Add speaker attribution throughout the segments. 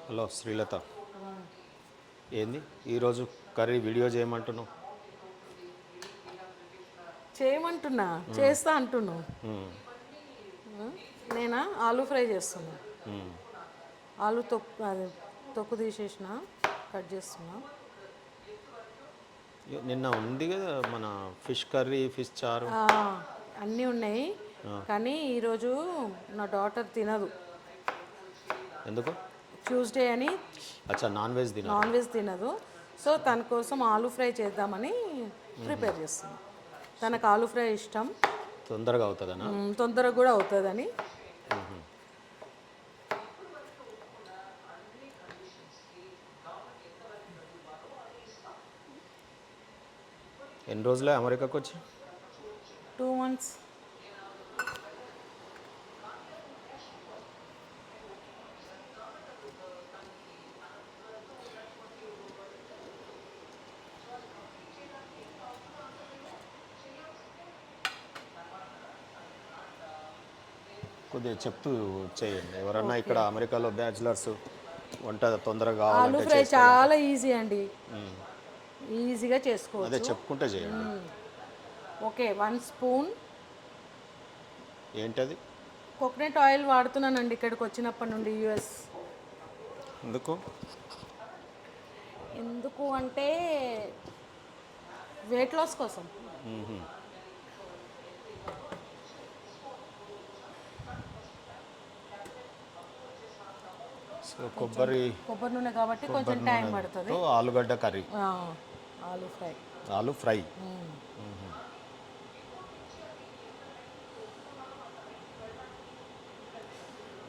Speaker 1: Hello Srilatha, ఏంది ఈరోజు curry video చేయమంటున్నావు?
Speaker 2: చేయమంటున్నా, చేస్తా అంటున్నావు. నేనా ఆలూ ఫ్రై చేస్తున్నా. ఆలు తొక్కు అది తొక్కు తీసేసిన, కట్ చేస్తున్నా.
Speaker 1: నిన్న ఉంది కదా మన ఫిష్ కర్రీ, ఫిష్ చారు.
Speaker 2: ఆ, అన్నీ ఉన్నాయి, కానీ ఈరోజు నా డాటర్ తినదు.
Speaker 1: ఎందుకు?
Speaker 2: ట్యూస్డే అని
Speaker 1: అచ్చా, నాన్ వెజ్ తినరు.
Speaker 2: నాన్ వెజ్ తినదు. సో తన కోసం ఆలూ ఫ్రై చేద్దామని ప్రిపేర్ చేస్తున్నా. తనకు ఆలూ ఫ్రై ఇష్టం.
Speaker 1: తొందరగా అవుతుందనా?
Speaker 2: తొందరగా కూడా అవుతుందని.
Speaker 1: ఎన్ని రోజులే అమెరికాకు వచ్చి?
Speaker 2: 2 months.
Speaker 1: కొద్దిగా చెప్తూ చేయండి. ఎవరన్నా ఇక్కడ అమెరికాలో బ్యాచులర్స్ వంట తొందరగా
Speaker 2: ఆలూ
Speaker 1: కావాలంటే
Speaker 2: ఫ్రై
Speaker 1: చేసుకోవాలంటే
Speaker 2: చాలా ఈజీ అండి, ఈజీగా
Speaker 1: అదే
Speaker 2: చేసుకోవచ్చు.
Speaker 1: చెప్పుకుంటే చేయండి.
Speaker 2: ఓకే, 1 స్పూన్
Speaker 1: ఏంటది?
Speaker 2: కోకోనట్ ఆయిల్ వాడుతున్నానండి ఇక్కడికి వచ్చినప్పటి నుండి యూఎస్.
Speaker 1: ఎందుకు?
Speaker 2: ఎందుకు అంటే వెయిట్ లాస్ కోసం.
Speaker 1: సో కొబ్బరి
Speaker 2: కొబ్బరి నూనె కాబట్టి కొంచెం టైం పడుతుంది.
Speaker 1: నూనెతో ఆలుగడ్డ కర్రీ,
Speaker 2: ఆలూ ఫ్రై.
Speaker 1: ఆలు ఫ్రై.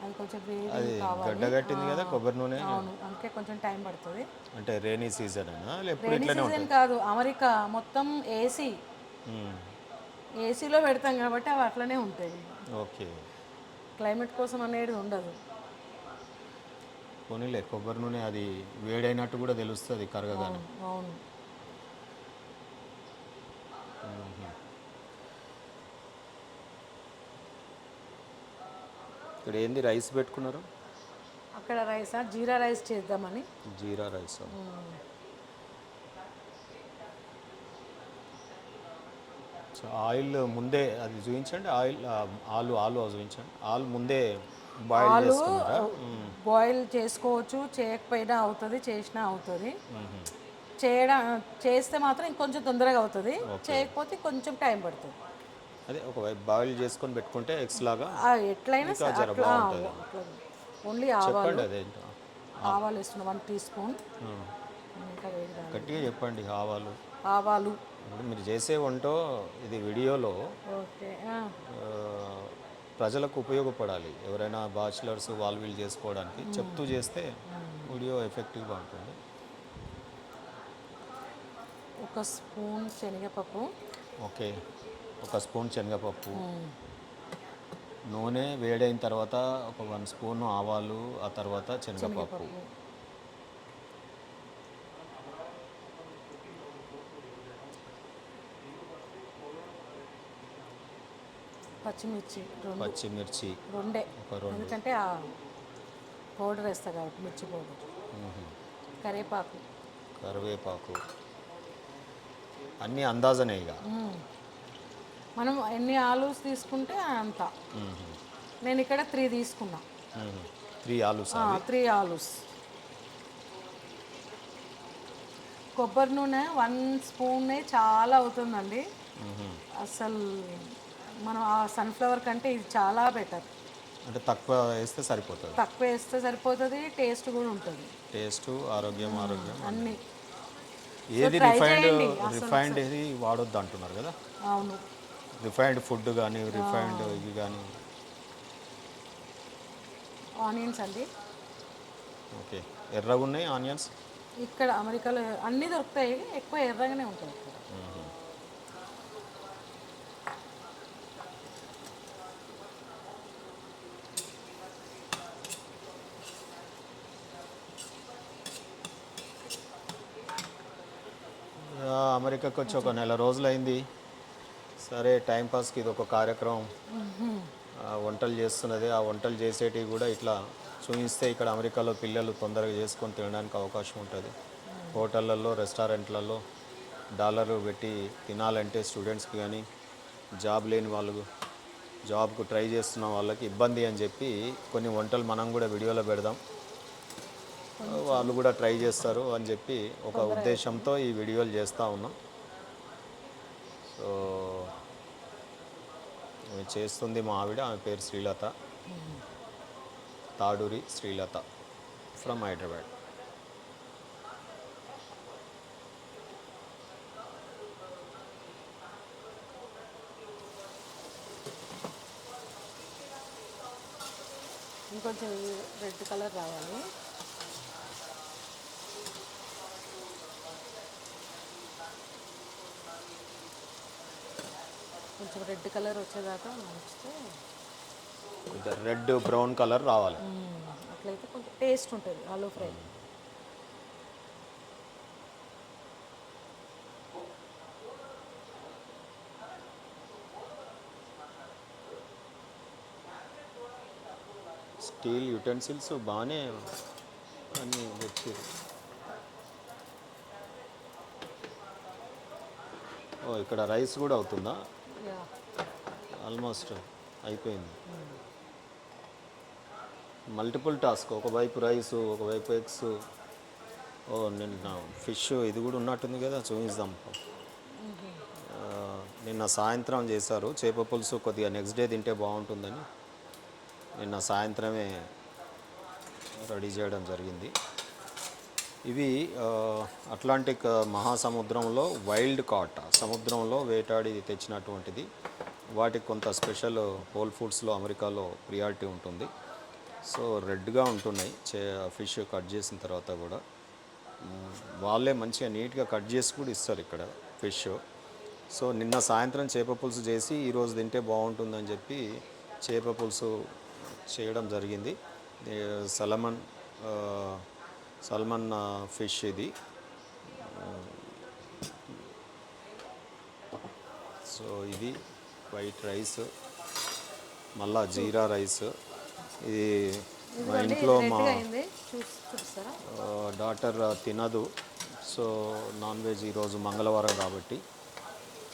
Speaker 2: అది కొంచెం వేడి
Speaker 1: అది
Speaker 2: కావాలి.
Speaker 1: గడ్డగట్టింది కదా కొబ్బరి నూనె.
Speaker 2: అవును, అందుకే కొంచెం టైం పడుతుంది.
Speaker 1: అంటే రైనీ సీజన్ అయినా ఎప్పుడు
Speaker 2: రైనీ
Speaker 1: ఇట్లనే
Speaker 2: సీజన్
Speaker 1: ఉంటుంది?
Speaker 2: కాదు, అమెరికా మొత్తం ఏసీ,
Speaker 1: మ్మ్.
Speaker 2: ఏసీలో పెడతాం కాబట్టి అవి అట్లనే ఉంటాయి.
Speaker 1: ఓకే.
Speaker 2: క్లైమేట్ కోసం అనేది ఉండదు.
Speaker 1: పోనీలే, కొబ్బరి నూనె అది వేడైనట్టు కూడా తెలుస్తుంది కరగగానే.
Speaker 2: అవును.
Speaker 1: ఇక్కడ ఏంది రైస్ పెట్టుకున్నారు?
Speaker 2: అక్కడ రైసా, జీరా రైస్ చేద్దామని.
Speaker 1: జీరా రైస్. సో ఆయిల్ ముందే అది చూపించండి. ఆయిల్ ఆలు ఆలు చూపించండి. ఆలు ముందే బాయిల్
Speaker 2: ఆలు
Speaker 1: చేసుకున్నారా?
Speaker 2: బాయిల్ చేసుకోవచ్చు, చేయకపోయినా అవుతుంది, చేసినా అవుతుంది. చేయడం చేస్తే మాత్రం ఇంకొంచెం తొందరగా అవుతుంది, చేయకపోతే కొంచెం టైం పడుతుంది.
Speaker 1: అదే ఒకవైపు బాయిల్ చేసుకొని పెట్టుకుంటే ఎగ్స్ లాగా
Speaker 2: ఎట్లయినా
Speaker 1: ఇంకా జర
Speaker 2: అట్లా
Speaker 1: బాగుంటుంది.
Speaker 2: ఓన్లీ ఆవాలు.
Speaker 1: చెప్పండి అదేంటో.
Speaker 2: ఆవాలు వేస్తున్నా 1 టీ స్పూన్. ఇంకా వేడి కాదు.
Speaker 1: గట్టిగా చెప్పండి. ఆవాలు.
Speaker 2: ఆవాలు.
Speaker 1: ఇప్పుడు మీరు చేసే వంట ఇది వీడియోలో
Speaker 2: ఓకే.
Speaker 1: ప్రజలకు ఉపయోగపడాలి. ఎవరైనా బ్యాచులర్స్ వాళ్ళు వీళ్ళు చేసుకోవడానికి చెప్తూ చేస్తే వీడియో ఎఫెక్టివ్గా ఉంటుంది.
Speaker 2: 1 స్పూన్ శనగపప్పు.
Speaker 1: ఓకే, 1 స్పూన్ శనగపప్పు. నూనె వేడైన తర్వాత ఒక 1 స్పూన్ ఆవాలు, ఆ తర్వాత శనగపప్పు.
Speaker 2: పచ్చిమిర్చి
Speaker 1: పచ్చిమిర్చి
Speaker 2: రెండే,
Speaker 1: ఒక 2.
Speaker 2: ఎందుకంటే ఆ పౌడర్ వేస్తా కాబట్టి, మిర్చి పౌడర్. కరివేపాకు.
Speaker 1: కరివేపాకు. అన్నీ అందాజనే ఇక.
Speaker 2: మనం ఎన్ని ఆలూస్ తీసుకుంటే అంత. నేను ఇక్కడ 3 తీసుకున్నా.
Speaker 1: 3 ఆలు.
Speaker 2: 3 ఆలూస్. కొబ్బరి నూనె 1 స్పూనే చాలా అవుతుందండి. అసలు మనం ఆ సన్ఫ్లవర్ కంటే ఇది చాలా బెటర్.
Speaker 1: అంటే తక్కువ వేస్తే సరిపోతుంది.
Speaker 2: తక్కువ వేస్తే సరిపోతుంది, టేస్ట్ కూడా ఉంటుంది.
Speaker 1: టేస్ట్, ఆరోగ్యం
Speaker 2: అన్నీ.
Speaker 1: ఏది
Speaker 2: try
Speaker 1: రిఫైండ్
Speaker 2: చేయండి
Speaker 1: రిఫైండ్ ఏది వాడొద్దు అంటున్నారు కదా?
Speaker 2: అవును.
Speaker 1: రిఫైండ్ ఫుడ్ కానీ రిఫైండ్ ఇవి కానీ.
Speaker 2: ఆనియన్స్ అండి.
Speaker 1: ఓకే, ఎర్రగా ఉన్నాయి ఆనియన్స్.
Speaker 2: ఇక్కడ అమెరికాలో అన్నీ దొరుకుతాయి, ఎక్కువ ఎర్రగానే ఉంటాయి ఇక్కడ.
Speaker 1: అమెరికాకి వచ్చి ఒక నెల రోజులైంది. సరే, టైంపాస్కి ఇది ఒక కార్యక్రమం. వంటలు చేస్తున్నది. ఆ వంటలు చేసేటివి కూడా ఇట్లా చూపిస్తే ఇక్కడ అమెరికాలో పిల్లలు తొందరగా చేసుకొని తినడానికి అవకాశం ఉంటుంది. హోటళ్ళల్లో రెస్టారెంట్లలో డాలర్లు పెట్టి తినాలంటే స్టూడెంట్స్కి కానీ జాబ్ లేని వాళ్ళు జాబ్కు ట్రై చేస్తున్న వాళ్ళకి ఇబ్బంది అని చెప్పి కొన్ని వంటలు మనం కూడా వీడియోలో పెడదాం, వాళ్ళు కూడా ట్రై చేస్తారు అని చెప్పి ఒక ఉద్దేశంతో ఈ వీడియోలు చేస్తూ ఉన్నాం. సో ఆమె చేస్తుంది మా ఆవిడ, ఆమె పేరు శ్రీలత, తాడూరి శ్రీలత ఫ్రమ్ హైదరాబాద్.
Speaker 2: ఇంకొంచెం రెడ్ కలర్ రావాలి. కొంచెం రెడ్ కలర్ వచ్చేదాకా ఉంచితే
Speaker 1: రెడ్ బ్రౌన్ కలర్ రావాలి.
Speaker 2: అట్లయితే కొంచెం టేస్ట్ ఉంటుంది ఆలూ ఫ్రై.
Speaker 1: స్టీల్ యుటెన్సిల్స్ బాగానే అన్నీ తెచ్చారు. ఓ ఇక్కడ రైస్ కూడా అవుతుందా?
Speaker 2: యా,
Speaker 1: ఆల్మోస్ట్ అయిపోయింది. మల్టిపుల్ టాస్క్, ఒకవైపు రైస్, ఒకవైపు ఎగ్స్. ఓ నిన్న ఫిష్ ఇది కూడా ఉన్నట్టుంది కదా, చూపిద్దాం. నిన్న సాయంత్రం చేశారు చేప పులుసు, కొద్దిగా నెక్స్ట్ డే తింటే బాగుంటుందని నిన్న సాయంత్రమే రెడీ చేయడం జరిగింది. ఇవి అట్లాంటిక్ మహాసముద్రంలో వైల్డ్ కాట్, సముద్రంలో వేటాడి తెచ్చినటువంటిది. వాటికి కొంత స్పెషల్ హోల్ ఫుడ్స్లో అమెరికాలో ప్రియారిటీ ఉంటుంది. సో రెడ్గా ఉంటున్నాయి ఫిష్ కట్ చేసిన తర్వాత కూడా. వాళ్ళే మంచిగా నీట్గా కట్ చేసి కూడా ఇస్తారు ఇక్కడ ఫిష్. సో నిన్న సాయంత్రం చేప పులుసు చేసి ఈరోజు తింటే బాగుంటుందని చెప్పి చేప పులుసు చేయడం జరిగింది. సల్మన్ ఫిష్ ఇది. సో ఇది వైట్ రైస్, మళ్ళా జీరా రైస్. ఇది మా ఇంట్లో మా
Speaker 2: చూపిస్తారా?
Speaker 1: డాటర్ తినదు, సో నాన్ వెజ్ ఈరోజు మంగళవారం కాబట్టి.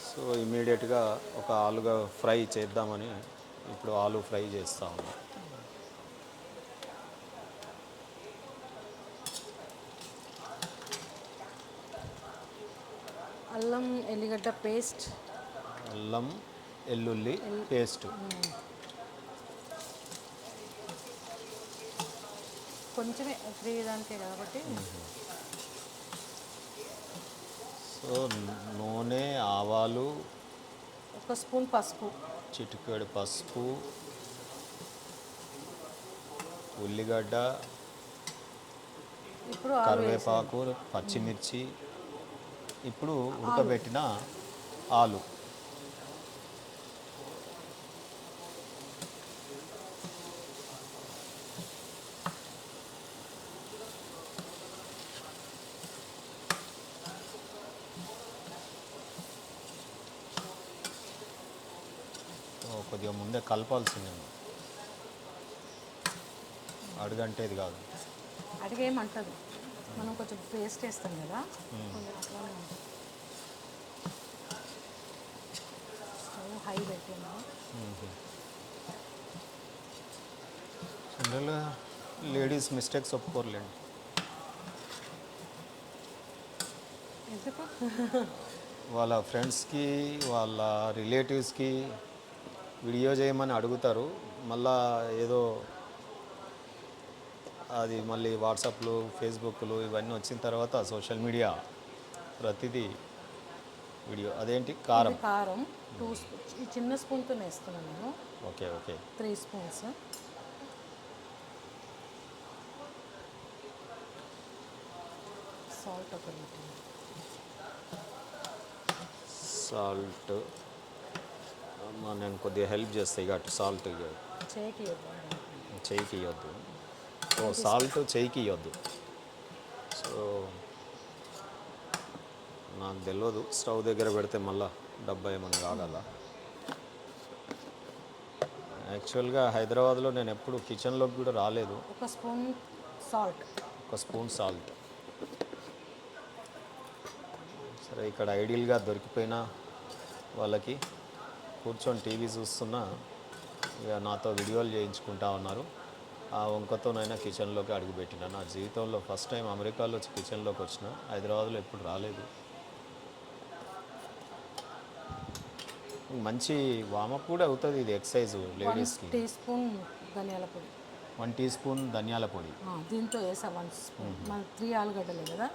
Speaker 1: సో ఇమీడియట్గా ఒక ఆలుగా ఫ్రై చేద్దామని ఇప్పుడు ఆలు ఫ్రై చేస్తా ఉన్నాం.
Speaker 2: అల్లం ఎల్లిగడ్డ పేస్ట్,
Speaker 1: అల్లం ఎల్లుల్లి పేస్ట్
Speaker 2: కొంచెమే ఫ్రీ దానికే కాబట్టి.
Speaker 1: సో నూనె, ఆవాలు,
Speaker 2: ఒక స్పూన్ పసుపు,
Speaker 1: చిటికెడు పసుపు, ఉల్లిగడ్డ,
Speaker 2: ఇప్పుడు
Speaker 1: కరివేపాకు, పచ్చిమిర్చి, ఇప్పుడు ఉడకబెట్టిన ఆలు. కొద్దిగా ముందే కలపాల్సిందే, అడుగంటేది కాదు.
Speaker 2: అడిగేమంటది, మనం కొంచెం పేస్ట్ వేస్తాం కదా, కొంచెం అట్లానే ఉంటుంది. స్టవ్ హై పెట్టినా.
Speaker 1: జనరల్గా లేడీస్ మిస్టేక్స్ ఒప్పుకోరులేండి.
Speaker 2: ఎందుకు?
Speaker 1: వాళ్ళ ఫ్రెండ్స్కి, వాళ్ళ రిలేటివ్స్కి వీడియో చేయమని అడుగుతారు. మళ్ళా ఏదో అది మళ్ళీ వాట్సాప్లు, ఫేస్బుక్లు ఇవన్నీ వచ్చిన తర్వాత సోషల్ మీడియా ప్రతిదీ వీడియో. అదేంటి కారం?
Speaker 2: కారం 2 స్పూన్స్, ఈ చిన్న స్పూన్తో వేస్తున్నాను నేను.
Speaker 1: Okay okay.
Speaker 2: 3 స్పూన్స్. సాల్ట్ ఒక లిటిల్.
Speaker 1: సాల్ట్ నేను కొద్దిగా హెల్ప్ చేస్తాయి కాబట్టి సాల్ట్ చేయికి ఇవ్వద్దు. ఓ సాల్ట్ చేయికి ఇవ్వద్దు. సో నాకు తెలియదు, స్టవ్ దగ్గర పెడితే మళ్ళీ డబ్బా ఏమన్నా కాగల. యాక్చువల్గా హైదరాబాద్లో నేను ఎప్పుడు కిచెన్లోకి కూడా రాలేదు.
Speaker 2: ఒక స్పూన్ సాల్ట్.
Speaker 1: ఒక స్పూన్ సాల్ట్. సరే, ఇక్కడ ఐడియల్గా దొరికిపోయిన వాళ్ళకి కూర్చొని టీవీ చూస్తున్నా ఇక నాతో వీడియోలు చేయించుకుంటా ఉన్నారు. ఆ వంకతోనైనా కిచెన్లోకి అడుగుపెట్టిన. నా జీవితంలో ఫస్ట్ టైం అమెరికాలో వచ్చి కిచెన్లోకి వచ్చిన. హైదరాబాద్లో ఎప్పుడు రాలేదు. మంచి వామప్ కూడా అవుతుంది ఇది ఎక్సర్సైజ్ లేడీస్కి.
Speaker 2: 1 టీ స్పూన్ ధనియాల పొడి.
Speaker 1: 1 టీ స్పూన్ ధనియాల పొడి.
Speaker 2: దీంతో వేసా 1 స్పూన్. మన 3 ఆలుగడ్డలే కదా.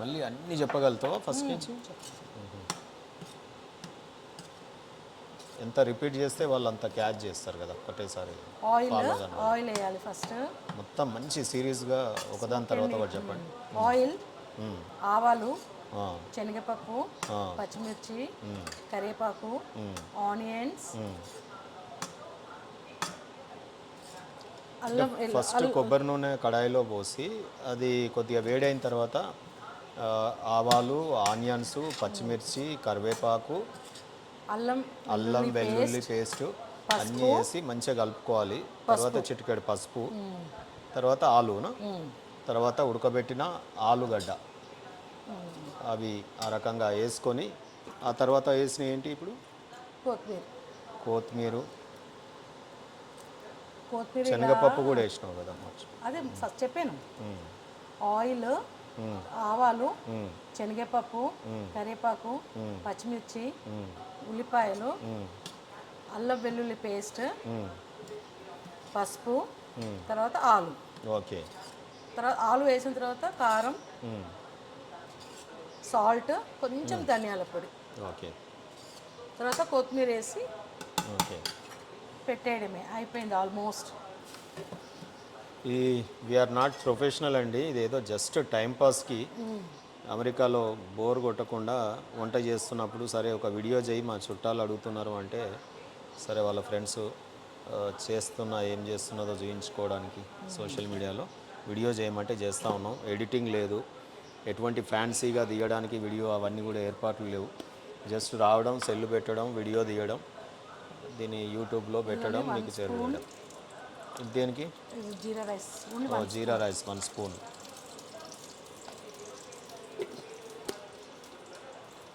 Speaker 1: మళ్ళీ అన్నీ చెప్పగలుగుతావా ఫస్ట్ నుంచి? ఎంత రిపీట్ చేస్తే వాళ్ళు అంత క్యాచ్ చేస్తారు కదా ఒకటేసారి.
Speaker 2: ఆయిల్ వేయాలి ఫస్ట్.
Speaker 1: మొత్తం మంచి సిరీస్గా ఒకదాని తర్వాత ఒకటి చెప్పండి.
Speaker 2: ఆయిల్, ఆవాలు, శనగపప్పు, పచ్చిమిర్చి, కరివేపాకు, ఆనియన్స్, అల్లం.
Speaker 1: ఫస్ట్ కొబ్బరి నూనె కడాయిలో పోసి అది కొద్దిగా వేడైన తర్వాత ఆవాలు, ఆనియన్స్, పచ్చిమిర్చి, కరివేపాకు, అల్లం వెల్లుల్లి పేస్ట్ అన్నీ వేసి మంచిగా కలుపుకోవాలి. తర్వాత చిటికెడు పసుపు, తర్వాత ఆలునా, తర్వాత ఉడకబెట్టిన ఆలుగడ్డ అవి ఆ రకంగా వేసుకొని ఆ తర్వాత వేసిన ఏంటి ఇప్పుడు కొత్తిమీర, శనగపప్పు కూడా వేసినావు కదా.
Speaker 2: అదే ఫస్ట్ చెప్పాను. ఆయిల్, ఆవాలు, శనగపప్పు, కరివేపాకు, పచ్చిమిర్చి, ఉల్లిపాయలు, అల్లం వెల్లుల్లి పేస్ట్, పసుపు, తర్వాత ఆలు.
Speaker 1: ఓకే.
Speaker 2: తర్వాత ఆలు వేసిన తర్వాత కారం, సాల్ట్, కొంచెం ధనియాల పొడి.
Speaker 1: ఓకే.
Speaker 2: తర్వాత కొత్తిమీర వేసి
Speaker 1: ఓకే
Speaker 2: పెట్టేయడమే, అయిపోయింది ఆల్మోస్ట్.
Speaker 1: ఈ వీఆర్ నాట్ ప్రొఫెషనల్ అండి, ఇదేదో జస్ట్ టైంపాస్కి అమెరికాలో బోర్ కొట్టకుండా వంట చేస్తున్నప్పుడు సరే ఒక వీడియో చేయి మా చుట్టాలు అడుగుతున్నారు అంటే సరే వాళ్ళ ఫ్రెండ్స్ ఏం చేస్తున్నదో చూపించుకోవడానికి సోషల్ మీడియాలో వీడియో చేయమంటే చేస్తూ ఉన్నాం. ఎడిటింగ్ లేదు, ఎటువంటి ఫ్యాన్సీగా తీయడానికి వీడియో అవన్నీ కూడా ఏర్పాట్లు లేవు. జస్ట్ రావడం, సెల్ పెట్టడం, వీడియో తీయడం, దీన్ని యూట్యూబ్లో పెట్టడం, మీకు చేరవేయడం. దేనికి?
Speaker 2: జీరా రైస్.
Speaker 1: జీరా రైస్ 1 స్పూన్.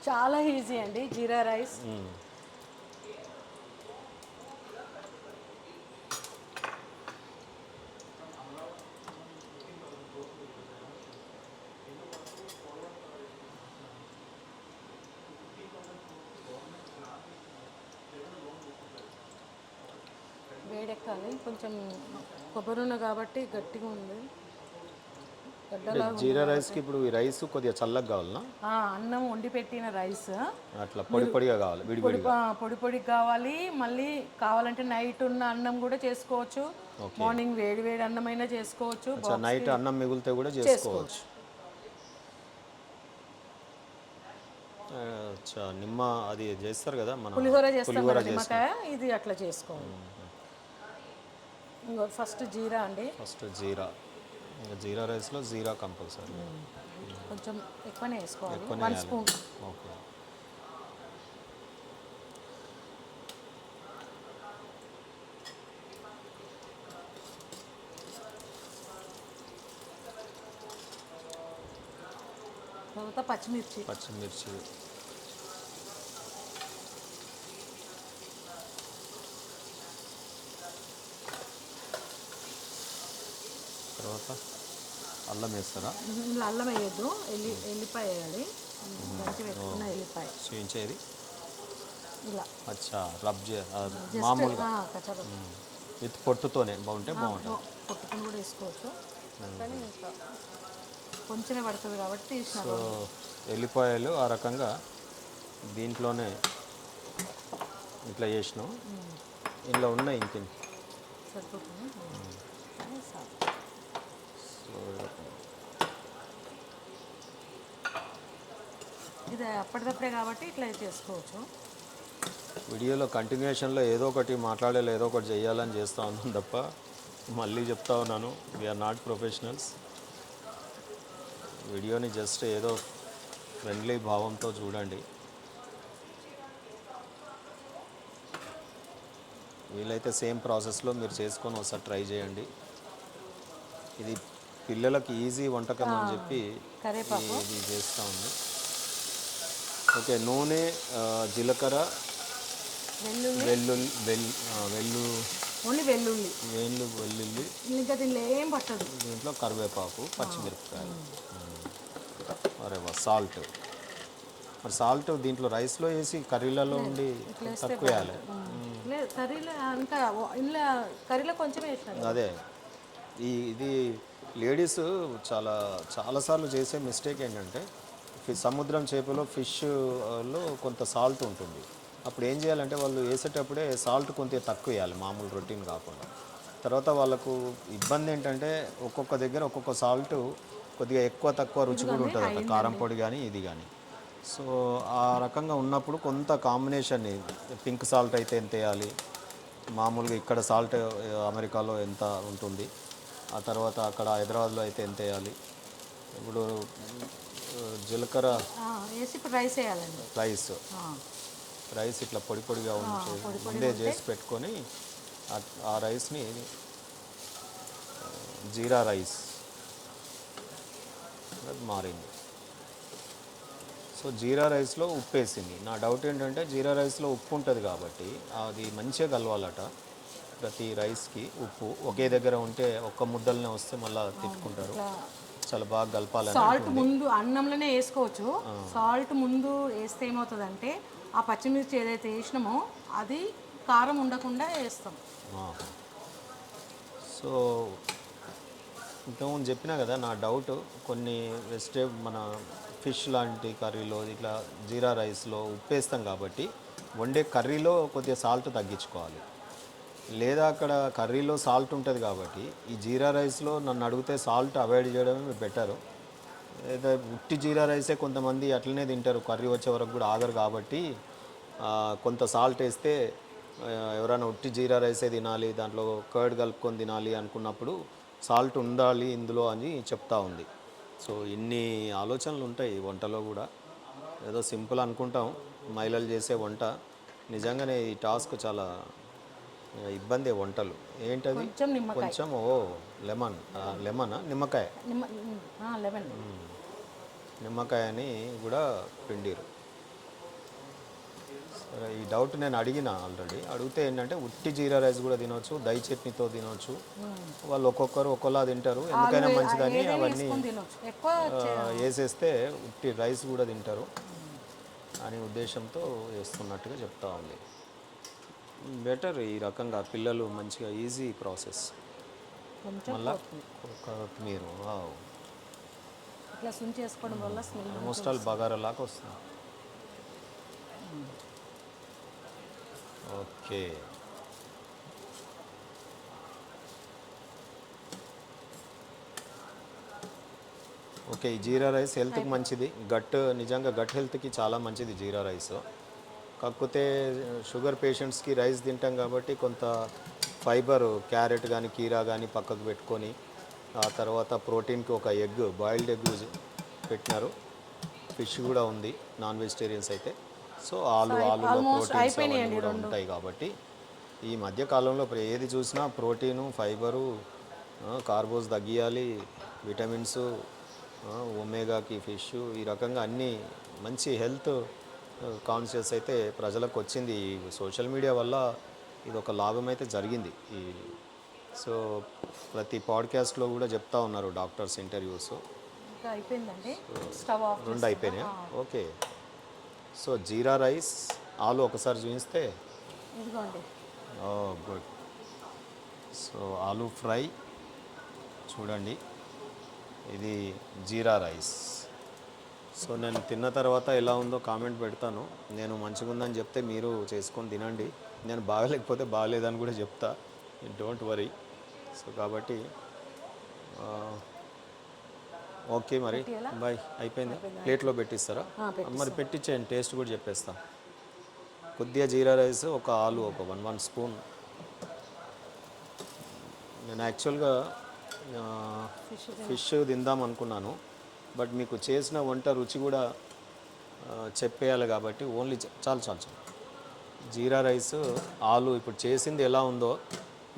Speaker 2: చాలా ఈజీ అండి జీరా రైస్. వేడెక్కాలి, కొంచెం కొబ్బరి నూనె కాబట్టి గట్టిగా ఉంది.
Speaker 1: జీరా రైస్కి ఇప్పుడు ఈ రైస్ కొద్దిగా చల్లగా కావాలనా?
Speaker 2: అన్నం వండి పెట్టిన రైస్
Speaker 1: అట్లా పొడి పొడిగా కావాలి,
Speaker 2: పొడి పొడిగా కావాలి. మళ్ళీ కావాలంటే నైట్ ఉన్న అన్నం కూడా చేసుకోవచ్చు, మార్నింగ్ వేడి వేడి అన్నమైనా చేసుకోవచ్చు,
Speaker 1: నైట్ అన్నం మిగిలితే కూడా చేసుకోవచ్చు. నిమ్మ అది చేస్తారు కదా మన
Speaker 2: పులిహోర చేస్తాం కదా, నిమ్మకాయ, ఇది అట్లా చేసుకోవాలి. ఫస్ట్ జీరా అండి.
Speaker 1: ఫస్ట్ జీరా. జీరా రైస్లో జీరా కంపల్సరీ.
Speaker 2: కొంచెం ఎక్కువనే వేసుకోవాలి, 1 స్పూన్.
Speaker 1: ఓకే.
Speaker 2: తర్వాత పచ్చిమిర్చి.
Speaker 1: తర్వాత అల్లం వేస్తారా?
Speaker 2: అల్లం వేయద్దు, ఎల్లిపాయ వేయాలి. దంచి పెట్టుకున్న ఎల్లిపాయ
Speaker 1: చూపించేది
Speaker 2: ఇలా.
Speaker 1: అచ్చా, రబ్ మామూలుగా విత్ పొట్టుతోనే బాగుంటుంది.
Speaker 2: పొట్టుకొని కూడా వేసుకోవచ్చు, కానీ కొంచెమే పడుతుంది కాబట్టి తీసిన.
Speaker 1: సో ఎల్లిపాయలు ఆ రకంగా దీంట్లోనే ఇట్లా చేసినాం. ఇందులో ఉన్నాయి ఇంక
Speaker 2: సరిపోతుంది. ఇది అప్పటిదప్పుడే కాబట్టి ఇట్లా చేసుకోవచ్చు.
Speaker 1: వీడియోలో కంటిన్యూషన్లో ఏదో ఒకటి మాట్లాడాలి, ఏదో ఒకటి చేయాలని చేస్తూ ఉన్నాను తప్ప మళ్ళీ చెప్తా ఉన్నాను, వీఆర్ నాట్ ప్రొఫెషనల్స్. వీడియోని జస్ట్ ఏదో ఫ్రెండ్లీ భావంతో చూడండి. వీలైతే సేమ్ ప్రాసెస్లో మీరు చేసుకొని ఒకసారి ట్రై చేయండి. ఇది పిల్లలకి ఈజీ వంటకం అని చెప్పి
Speaker 2: కరివేపాకు
Speaker 1: ఇది చేస్తూ ఉంది. ఓకే, నూనె, జీలకర్ర,
Speaker 2: వెల్లుల్లి
Speaker 1: ఓన్లీ
Speaker 2: వెల్లుల్లి
Speaker 1: వెల్లుల్లి,
Speaker 2: ఇంకా దీనిలో ఏం పట్టదు.
Speaker 1: దీంట్లో కరివేపాకు, పచ్చిమిరపకాయలు, అరే వా, సాల్ట్. మరి సాల్ట్ దీంట్లో రైస్లో వేసి కర్రీలలో ఉండి తక్కువ వేయాలి.
Speaker 2: లేదు కర్రీలో ఇంకా ఇంట్లో కర్రీలో కొంచెం వేసినారు.
Speaker 1: అదే ఇది లేడీస్ చాలాసార్లు చేసే మిస్టేక్ ఏంటంటే సముద్రం చేపలో ఫిష్లో కొంత సాల్ట్ ఉంటుంది. అప్పుడు ఏం చేయాలంటే వాళ్ళు వేసేటప్పుడే సాల్ట్ కొంత తక్కువ వేయాలి, మామూలు రొటీన్ కాకుండా. తర్వాత వాళ్ళకు ఇబ్బంది ఏంటంటే ఒక్కొక్క దగ్గర ఒక్కొక్క సాల్ట్ కొద్దిగా ఎక్కువ తక్కువ రుచి కూడా ఉంటుంది అంట, కారం పొడి కానీ ఇది కానీ. సో ఆ రకంగా ఉన్నప్పుడు కొంత కాంబినేషన్, పింక్ సాల్ట్ అయితే ఎంత వేయాలి, మామూలుగా ఇక్కడ సాల్ట్ అమెరికాలో ఎంత ఉంటుంది, ఆ తర్వాత అక్కడ హైదరాబాద్లో అయితే ఎంత వేయాలి. ఇప్పుడు జీలకర్ర
Speaker 2: వేసి ఇప్పుడు రైస్ వేయాలండి.
Speaker 1: రైస్ ఇట్లా పొడి పొడిగా ముందే చేసి పెట్టుకొని ఆ రైస్ని జీరా రైస్ మారింది. సో జీరా రైస్లో ఉప్పు వేసింది. నా డౌట్ ఏంటంటే జీరా రైస్లో ఉప్పు ఉంటుంది కాబట్టి అది మంచిగా కలవాలట. ప్రతి రైస్కి ఉప్పు ఒకే దగ్గర ఉంటే ఒక్క ముద్దలనే వస్తే మళ్ళీ తిట్టుకుంటారు. చాలా బాగా కలపాలని.
Speaker 2: సాల్ట్ ముందు అన్నంలోనే వేసుకోవచ్చు. సాల్ట్ ముందు వేస్తే ఏమవుతుందంటే ఆ పచ్చిమిర్చి ఏదైతే వేసినామో అది కారం ఉండకుండా వేస్తాం.
Speaker 1: సో ఇంతకుముందు చెప్పినా కదా, నా డౌట్ కొన్ని మన ఫిష్ లాంటి కర్రీలో ఇట్లా జీరా రైస్లో ఉప్పు వేస్తాం కాబట్టి వండే కర్రీలో కొద్దిగా సాల్ట్ తగ్గించుకోవాలి. లేదా అక్కడ కర్రీలో సాల్ట్ ఉంటుంది కాబట్టి ఈ జీరా రైస్లో నన్ను అడిగితే సాల్ట్ అవాయిడ్ చేయడమే బెటరు. లేదా ఉట్టి జీరా రైసే కొంతమంది అట్లనే తింటారు, కర్రీ వచ్చే వరకు కూడా ఆగరు. కాబట్టి కొంత సాల్ట్ వేస్తే ఎవరైనా ఉట్టి జీరా రైసే తినాలి, దాంట్లో కర్డ్ కలుపుకొని తినాలి అనుకున్నప్పుడు సాల్ట్ ఉండాలి ఇందులో అని చెప్తా ఉంది. సో ఇన్ని ఆలోచనలు ఉంటాయి వంటలో కూడా. ఏదో సింపుల్ అనుకుంటాం మహిళలు చేసే వంట, నిజంగానే ఈ టాస్క్ చాలా ఇబ్బంది. వంటలు ఏంటది, కొంచెం నిమ్మకాయ నిమ్మకాయని కూడా పిండిరు. సరే, ఈ డౌట్ నేను అడిగిన ఆల్రెడీ. అడిగితే ఏంటంటే ఉట్టి జీరా రైస్ కూడా తినవచ్చు, దహి చట్నీతో తినవచ్చు. వాళ్ళు ఒక్కొక్కరు ఒక్కోలా తింటారు, ఎందుకైనా మంచిదని అవన్నీ వేసేస్తే ఉట్టి రైస్ కూడా తింటారు అనే ఉద్దేశంతో వేస్తున్నట్టుగా చెప్తా ఉంది. బెటర్ ఈ రకంగా పిల్లలు మంచిగా ఈజీ ప్రాసెస్. మళ్ళీ కొత్తిమీర ఆల్మోస్ట్ ఆల్ బగారాలాగా వస్తుంది. Okay, okay. ఈ జీరా రైస్ హెల్త్కి మంచిది, నిజంగా గట్ హెల్త్కి చాలా మంచిది జీరా రైస్. కాకపోతే షుగర్ పేషెంట్స్కి రైస్ తింటాం కాబట్టి కొంత ఫైబర్, క్యారెట్ కానీ కీరా కానీ పక్కకు పెట్టుకొని, ఆ తర్వాత ప్రోటీన్కి ఒక బాయిల్డ్ ఎగ్ పెట్టినారు. ఫిష్ కూడా ఉంది నాన్ వెజిటేరియన్స్ అయితే. సో ఆలులో ప్రోటీన్స్ అవన్నీ కూడా ఉంటాయి కాబట్టి ఈ మధ్య కాలంలో ఏది చూసినా ప్రోటీను, ఫైబరు, కార్బోస్ తగ్గియాలి, విటమిన్స్, ఒమేగాకి ఫిష్, ఈ రకంగా అన్నీ మంచి హెల్త్ కాన్షియస్ అయితే ప్రజలకు వచ్చింది. ఈ సోషల్ మీడియా వల్ల ఇది ఒక లాభం అయితే జరిగింది. సో ప్రతి పాడ్కాస్ట్లో కూడా చెప్తా ఉన్నారు డాక్టర్స్ ఇంటర్వ్యూస్. రెండు అయిపోయినాయి. ఓకే. సో జీరా రైస్, ఆలు ఒకసారి చూపిస్తే గుడ్. సో ఆలు ఫ్రై చూడండి, ఇది జీరా రైస్. సో నేను తిన్న తర్వాత ఎలా ఉందో కామెంట్ పెడతాను. నేను మంచిగా ఉందని చెప్తే మీరు చేసుకొని తినండి, నేను బాగలేకపోతే బాగలేదని కూడా చెప్తా, డోంట్ వరీ. సో కాబట్టి ఓకే, మరి బాయ్. అయిపోయింది, ప్లేట్లో పెట్టిస్తారా? మరి పెట్టించేయండి, టేస్ట్ కూడా చెప్పేస్తా. కొద్దిగా జీరా రైస్, ఒక ఆలు, ఒక 1 స్పూన్. నేను యాక్చువల్గా ఫిష్ తిందాం అనుకున్నాను, బట్ మీకు చేసిన వంట రుచి కూడా చెప్పేయాలి కాబట్టి ఓన్లీ చాలు జీరా రైస్ ఆలు ఇప్పుడు చేసింది ఎలా ఉందో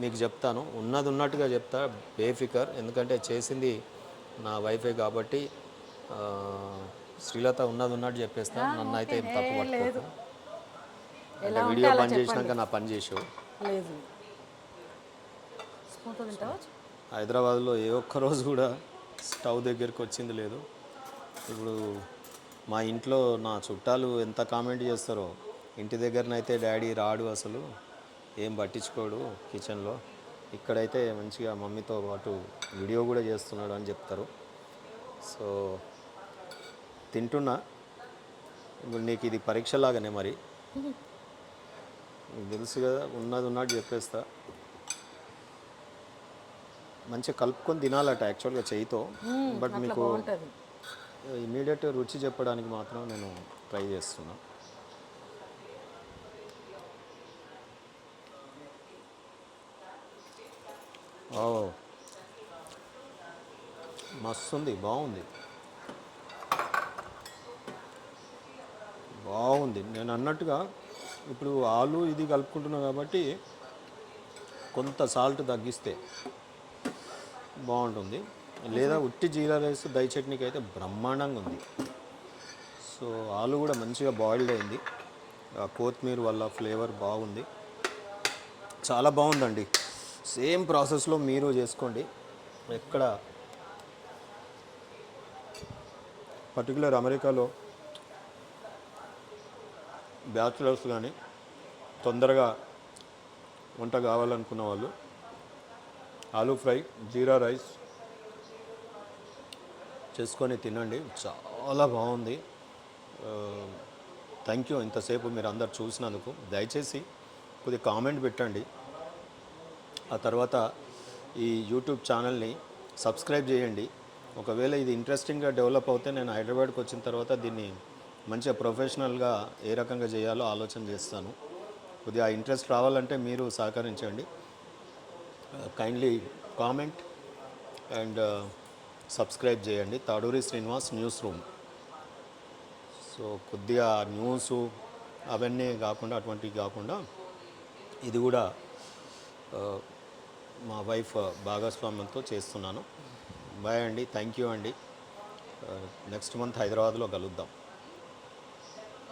Speaker 1: మీకు చెప్తాను. ఉన్నది ఉన్నట్టుగా చెప్తా, బేఫికర్. ఎందుకంటే చేసింది నా వైఫే కాబట్టి ఆ, శ్రీలత ఉన్నది ఉన్నట్టు చెప్పేస్తా. నన్ను అయితే ఏం తప్పు
Speaker 2: లేదు,
Speaker 1: పట్టుకోకు. అంటే
Speaker 2: ఎలా ఉంటే
Speaker 1: వీడియో
Speaker 2: అలా
Speaker 1: బంద్
Speaker 2: చెప్పండి.
Speaker 1: చేసినాక నా పని చేసావు.
Speaker 2: లేదు, స్పూన్తో తింటావా?
Speaker 1: హైదరాబాద్లో ఏ ఒక్క రోజు కూడా స్టవ్ దగ్గరికి వచ్చింది లేదు. ఇప్పుడు మా ఇంట్లో నా చుట్టాలు ఎంత కామెంట్ చేస్తారో, ఇంటి దగ్గరనైతే డాడీ రాడు అసలు, ఏం పట్టించుకోడు కిచెన్లో, ఇక్కడైతే మంచిగా మమ్మీతో పాటు వీడియో కూడా చేస్తున్నాడు అని చెప్తారు. సో తింటున్నా. ఇప్పుడు నీకు ఇది పరీక్షలాగానే మరి, నీకు తెలుసు కదా, ఉన్నది ఉన్నట్టు చెప్పేస్తా. మంచిగా కలుపుకొని తినాలట యాక్చువల్గా చేయితో, బట్
Speaker 2: అట్లా
Speaker 1: మీకు
Speaker 2: బాగుంటుంది.
Speaker 1: ఇమీడియట్ రుచి చెప్పడానికి మాత్రం నేను ట్రై చేస్తున్నా. ఓ మస్తుంది, బాగుంది, బాగుంది. నేను అన్నట్టుగా ఇప్పుడు ఆలు ఇది కలుపుకుంటున్నా కాబట్టి కొంత సాల్ట్ తగ్గిస్తే బాగుంటుంది. లేదా ఉట్టి జీరా రైస్ దహి చట్నీకి అయితే బ్రహ్మాండంగా ఉంది. సో ఆలు కూడా మంచిగా బాయిల్డ్ అయింది, ఆ కొత్తిమీర వల్ల ఫ్లేవర్ బాగుంది, చాలా బాగుందండి. సేమ్ ప్రాసెస్లో మీరు చేసుకోండి. ఎక్కడ పర్టికులర్ అమెరికాలో బ్యాచులర్స్ కానీ తొందరగా వంట కావాలనుకున్న వాళ్ళు ఆలూ ఫ్రై జీరా రైస్ చేసుకొని తినండి, చాలా బాగుంది. థ్యాంక్ యూ ఇంతసేపు మీరు అందరు చూసినందుకు. దయచేసి కొద్దిగా కామెంట్ పెట్టండి. ఆ తర్వాత ఈ యూట్యూబ్ ఛానల్ని సబ్స్క్రైబ్ చేయండి. ఒకవేళ ఇది ఇంట్రెస్టింగ్గా డెవలప్ అవుతే నేను హైదరాబాద్కి వచ్చిన తర్వాత దీన్ని మంచిగా ప్రొఫెషనల్గా ఏ రకంగా చేయాలో ఆలోచన చేస్తాను. కొద్దిగా ఇంట్రెస్ట్ రావాలంటే మీరు సహకరించండి. కైండ్లీ కామెంట్ అండ్ సబ్స్క్రైబ్ చేయండి. Taduri Srinivas news room. So కొద్దిగా న్యూసు అవన్నీ కాకుండా, అటువంటివి కాకుండా ఇది కూడా మా వైఫ్ భాగస్వామ్యంతో చేస్తున్నాను. బాయ్ అండి, థ్యాంక్ యూ అండి. నెక్స్ట్ మంత్ హైదరాబాద్లో కలుద్దాం.